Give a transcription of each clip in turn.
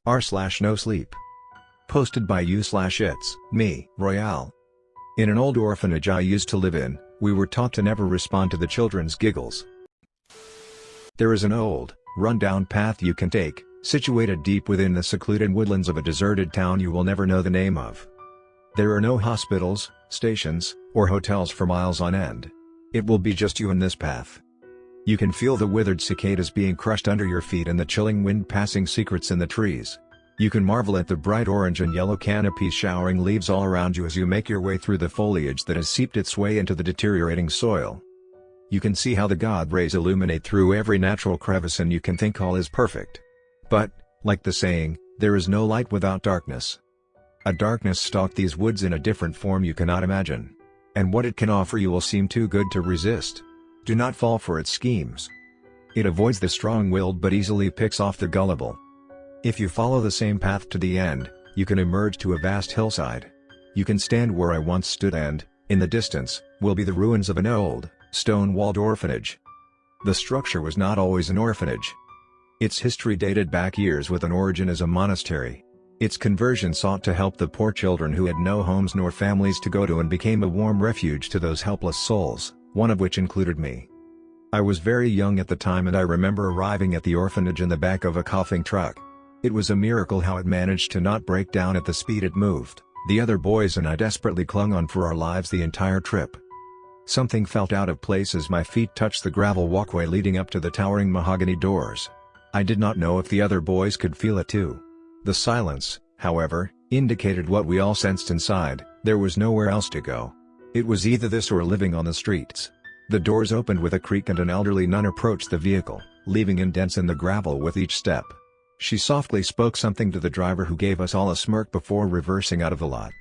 r/Nosleep. Posted by u/ItsMeRoyale. In an old orphanage I used to live in, we were taught to never respond to the children's giggles. There is an old, run-down path you can take, situated deep within the secluded woodlands of a deserted town you will never know the name of. There are no hospitals, stations, or hotels for miles on end. It will be just you and this path. You can feel the withered cicadas being crushed under your feet and the chilling wind passing secrets in the trees. You can marvel at the bright orange and yellow canopies showering leaves all around you as you make your way through the foliage that has seeped its way into the deteriorating soil. You can see how the God rays illuminate through every natural crevice and you can think all is perfect. But, like the saying, there is no light without darkness. A darkness stalked these woods in a different form you cannot imagine. And what it can offer you will seem too good to resist. Do not fall for its schemes. It avoids the strong-willed but easily picks off the gullible. If you follow the same path to the end, you can emerge to a vast hillside. You can stand where I once stood and, in the distance, will be the ruins of an old, stone-walled orphanage. The structure was not always an orphanage. Its history dated back years with an origin as a monastery. Its conversion sought to help the poor children who had no homes nor families to go to and became a warm refuge to those helpless souls, one of which included me. I was very young at the time and I remember arriving at the orphanage in the back of a coughing truck. It was a miracle how it managed to not break down at the speed it moved. The other boys and I desperately clung on for our lives the entire trip. Something felt out of place as my feet touched the gravel walkway leading up to the towering mahogany doors. I did not know if the other boys could feel it too. The silence, however, indicated what we all sensed inside: there was nowhere else to go. It was either this or living on the streets. The doors opened with a creak and an elderly nun approached the vehicle, leaving indents in the gravel with each step. She softly spoke something to the driver who gave us all a smirk before reversing out of the lot.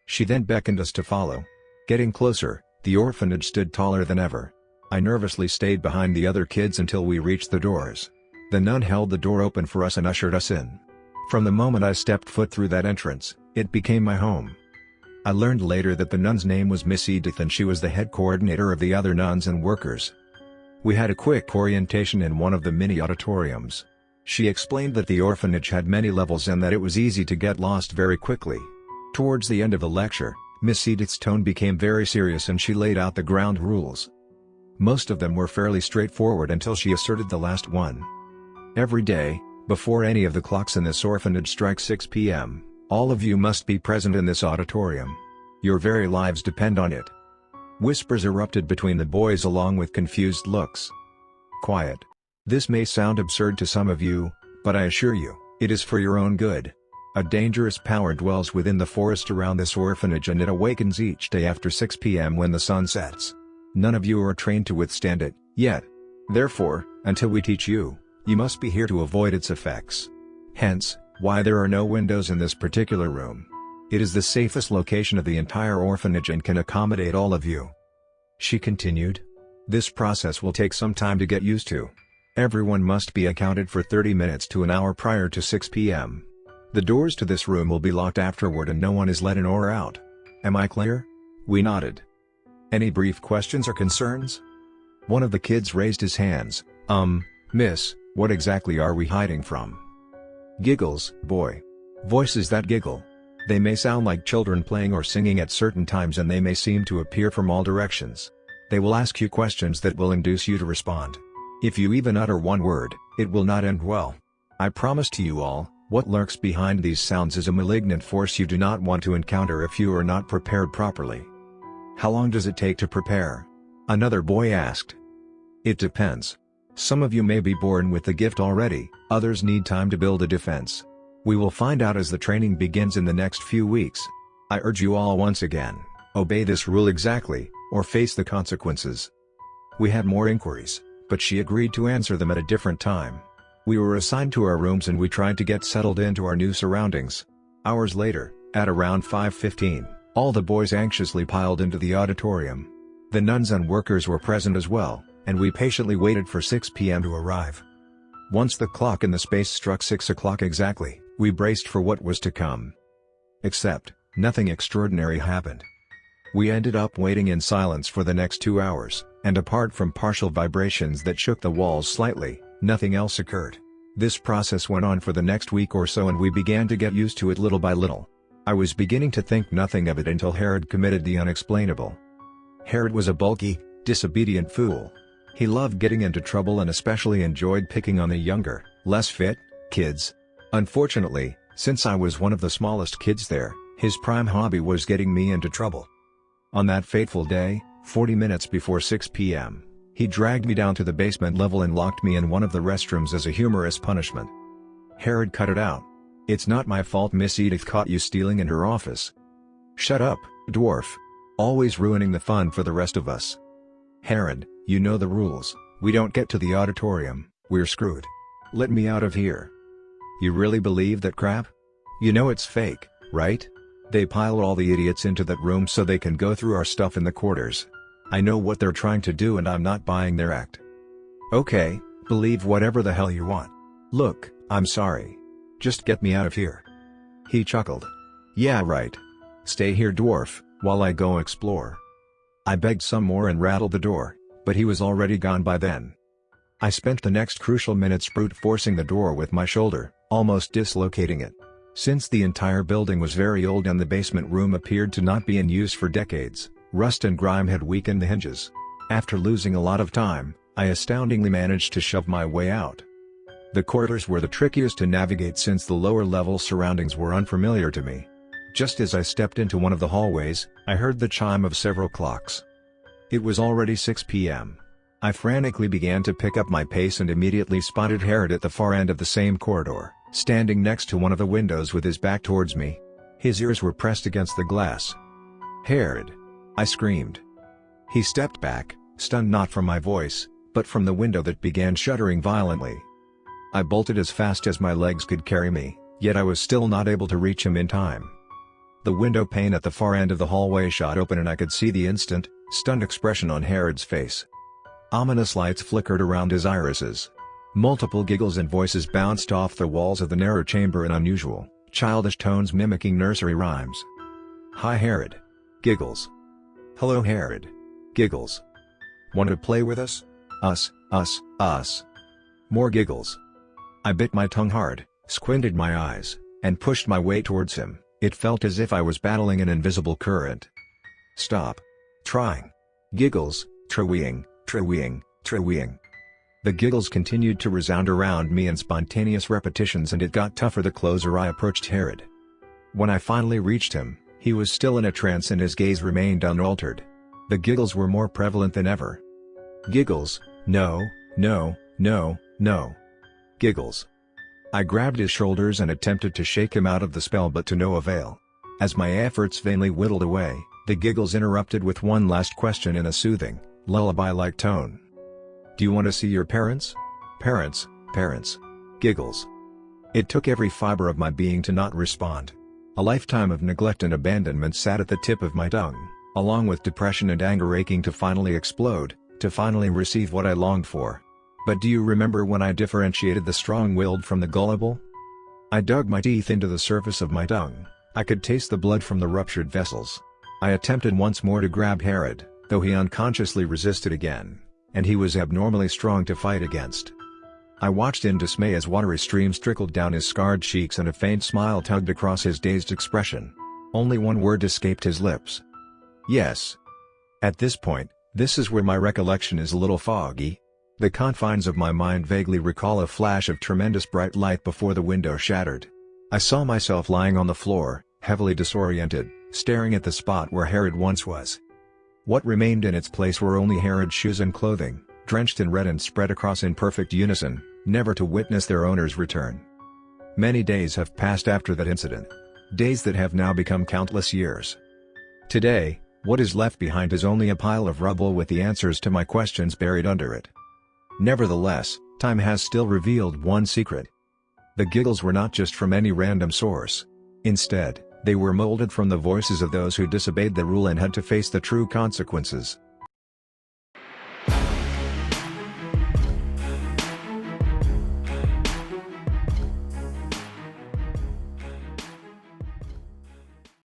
She then beckoned us to follow. Getting closer, the orphanage stood taller than ever. I nervously stayed behind the other kids until we reached the doors. The nun held the door open for us and ushered us in. From the moment I stepped foot through that entrance, it became my home. I learned later that the nun's name was Miss Edith and she was the head coordinator of the other nuns and workers. We had a quick orientation in one of the mini auditoriums. She explained that the orphanage had many levels and that it was easy to get lost very quickly. Towards the end of the lecture, Miss Edith's tone became very serious and she laid out the ground rules. Most of them were fairly straightforward until she asserted the last one. Every day, before any of the clocks in this orphanage strike 6 p.m., all of you must be present in this auditorium. Your very lives depend on it. Whispers erupted between the boys along with confused looks. Quiet. This may sound absurd to some of you, but I assure you, it is for your own good. A dangerous power dwells within the forest around this orphanage and it awakens each day after 6 p.m. when the sun sets. None of you are trained to withstand it, yet. Therefore, until we teach you, you must be here to avoid its effects. Hence, why there are no windows in this particular room. It is the safest location of the entire orphanage and can accommodate all of you. She continued. This process will take some time to get used to. Everyone must be accounted for 30 minutes to an hour prior to 6 p.m. The doors to this room will be locked afterward and no one is let in or out. Am I clear? We nodded. Any brief questions or concerns? One of the kids raised his hands. Miss, what exactly are we hiding from? Giggles, boy. Voices that giggle. They may sound like children playing or singing at certain times and they may seem to appear from all directions. They will ask you questions that will induce you to respond. If you even utter one word, it will not end well. I promise to you all, what lurks behind these sounds is a malignant force you do not want to encounter if you are not prepared properly. How long does it take to prepare? Another boy asked. It depends. Some of you may be born with the gift already, others need time to build a defense. We will find out as the training begins in the next few weeks. I urge you all once again, obey this rule exactly, or face the consequences. We had more inquiries, but she agreed to answer them at a different time. We were assigned to our rooms and we tried to get settled into our new surroundings. Hours later, at around 5:15, all the boys anxiously piled into the auditorium. The nuns and workers were present as well, and we patiently waited for 6 p.m. to arrive. Once the clock in the space struck 6 o'clock exactly, we braced for what was to come. Except, nothing extraordinary happened. We ended up waiting in silence for the next 2 hours, and apart from partial vibrations that shook the walls slightly, nothing else occurred. This process went on for the next week or so and we began to get used to it little by little. I was beginning to think nothing of it until Herod committed the unexplainable. Herod was a bulky, disobedient fool. He loved getting into trouble and especially enjoyed picking on the younger, less fit, kids. Unfortunately, since I was one of the smallest kids there, his prime hobby was getting me into trouble. On that fateful day, 40 minutes before 6 p.m., he dragged me down to the basement level and locked me in one of the restrooms as a humorous punishment. Herod cut it out. "It's not my fault Miss Edith caught you stealing in her office." "Shut up, dwarf. Always ruining the fun for the rest of us." "Herod, you know the rules. We don't get to the auditorium, we're screwed. Let me out of here." "You really believe that crap? You know it's fake, right? They pile all the idiots into that room so they can go through our stuff in the quarters. I know what they're trying to do and I'm not buying their act." "Okay, believe whatever the hell you want. Look, I'm sorry. Just get me out of here." He chuckled. "Yeah right. Stay here dwarf, while I go explore." I begged some more and rattled the door, but he was already gone by then. I spent the next crucial minutes brute forcing the door with my shoulder, almost dislocating it. Since the entire building was very old and the basement room appeared to not be in use for decades, rust and grime had weakened the hinges. After losing a lot of time, I astoundingly managed to shove my way out. The corridors were the trickiest to navigate since the lower level surroundings were unfamiliar to me. Just as I stepped into one of the hallways, I heard the chime of several clocks. It was already 6 p.m. I frantically began to pick up my pace and immediately spotted Herod at the far end of the same corridor, standing next to one of the windows with his back towards me. His ears were pressed against the glass. "Herod!" I screamed. He stepped back, stunned not from my voice, but from the window that began shuddering violently. I bolted as fast as my legs could carry me, yet I was still not able to reach him in time. The window pane at the far end of the hallway shot open and I could see the instant, stunned expression on Herod's face. Ominous lights flickered around his irises. Multiple giggles and voices bounced off the walls of the narrow chamber in unusual, childish tones mimicking nursery rhymes. "Hi Herod." Giggles. "Hello Herod." Giggles. "Want to play with us?" Us. More giggles. I bit my tongue hard, squinted my eyes, and pushed my way towards him. It felt as if I was battling an invisible current. "Stop trying." Giggles, treweeing. The giggles continued to resound around me in spontaneous repetitions and it got tougher the closer I approached Herod. When I finally reached him, he was still in a trance and his gaze remained unaltered. The giggles were more prevalent than ever. Giggles, no. Giggles. I grabbed his shoulders and attempted to shake him out of the spell but to no avail. As my efforts vainly whittled away, the giggles interrupted with one last question in a soothing, lullaby-like tone. "Do you want to see your parents?" Parents. Giggles. It took every fiber of my being to not respond. A lifetime of neglect and abandonment sat at the tip of my tongue, along with depression and anger aching to finally explode, to finally receive what I longed for. But do you remember when I differentiated the strong-willed from the gullible? I dug my teeth into the surface of my tongue. I could taste the blood from the ruptured vessels. I attempted once more to grab Herod, though he unconsciously resisted again, and he was abnormally strong to fight against. I watched in dismay as watery streams trickled down his scarred cheeks and a faint smile tugged across his dazed expression. Only one word escaped his lips. "Yes." At this point, this is where my recollection is a little foggy. The confines of my mind vaguely recall a flash of tremendous bright light before the window shattered. I saw myself lying on the floor, heavily disoriented, staring at the spot where Herod once was. What remained in its place were only Herod's shoes and clothing, drenched in red and spread across in perfect unison, never to witness their owner's return. Many days have passed after that incident. Days that have now become countless years. Today, what is left behind is only a pile of rubble with the answers to my questions buried under it. Nevertheless, time has still revealed one secret. The giggles were not just from any random source. Instead, they were molded from the voices of those who disobeyed the rule and had to face the true consequences.